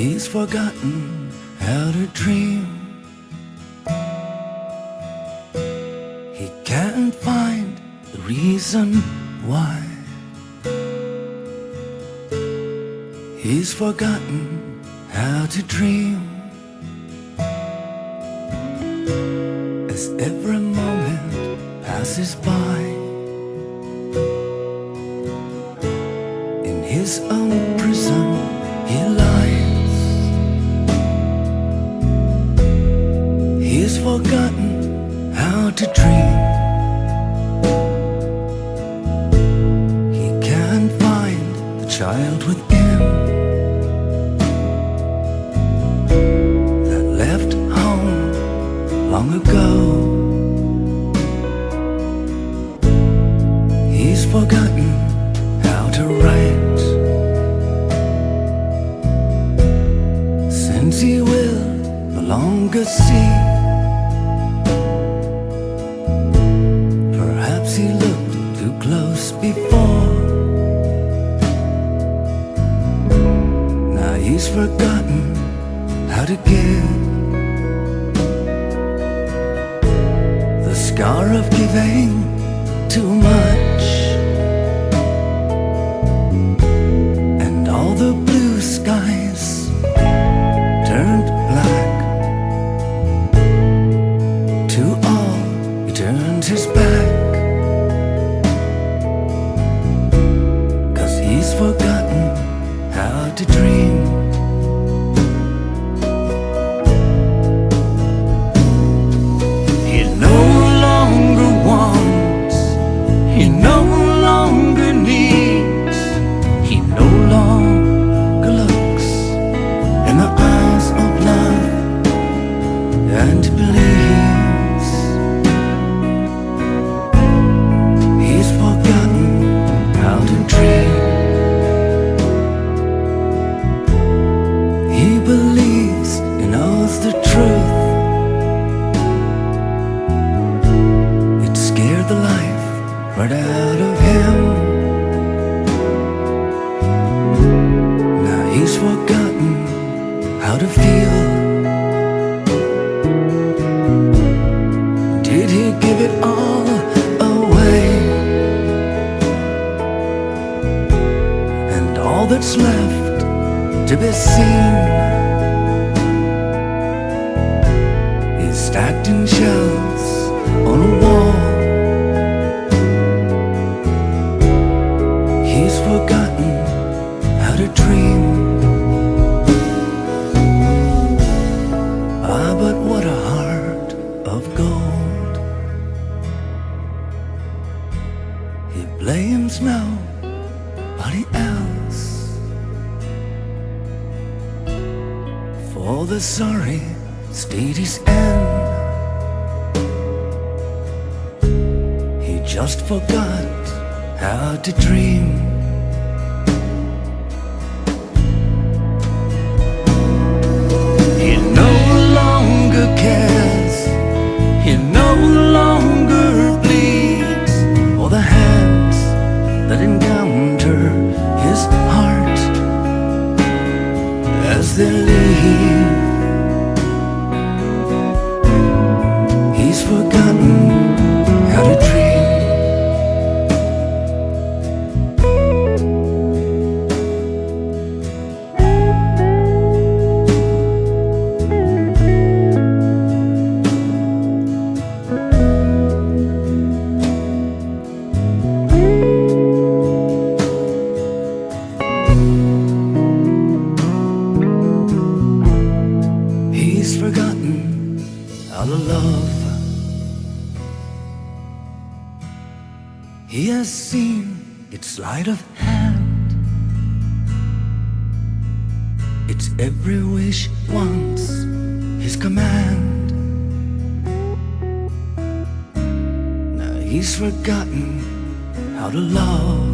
He's forgotten how to dream. He can't find the reason why. He's forgotten how to dream. As every moment passes by, in his own prison he lies. He's forgotten how to dream. He can't find the child within that left home long ago. He's forgotten how to write, since he will no longer see. Perhaps he looked too close before. Now he's forgotten how to give. The scar of giving too much, and all the blue skies turned black. To all he turned his back, 'cause he's forgotten how to dream. He no longer wants, he no longer needs, he no longer looks in the eyes of love and believes. He's forgotten how to dream. He believes he knows the truth. It scared the life right out of him. Now he's forgotten how to feel. Did he give it all away? And all that's left to be seen is stacked in shelves on a wall. He's forgotten how to dream. Ah, but what a heart of gold. He blames nobody else for the sorry state he's in. He just forgot how to dream. He no longer cares, he no longer bleeds for the hands that encounter his heart as they leave. He's forgotten how to dream. He's forgotten how to love. He has seen its sleight of hand. Its every wish wants his command. Now he's forgotten how to love.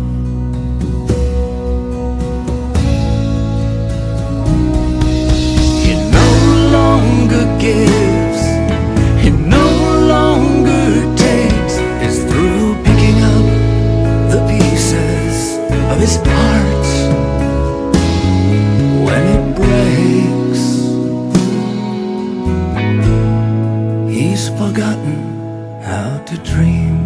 He no longer gives, he no longer takes. It's through picking up the pieces of his heart when it breaks. He's forgotten how to dream.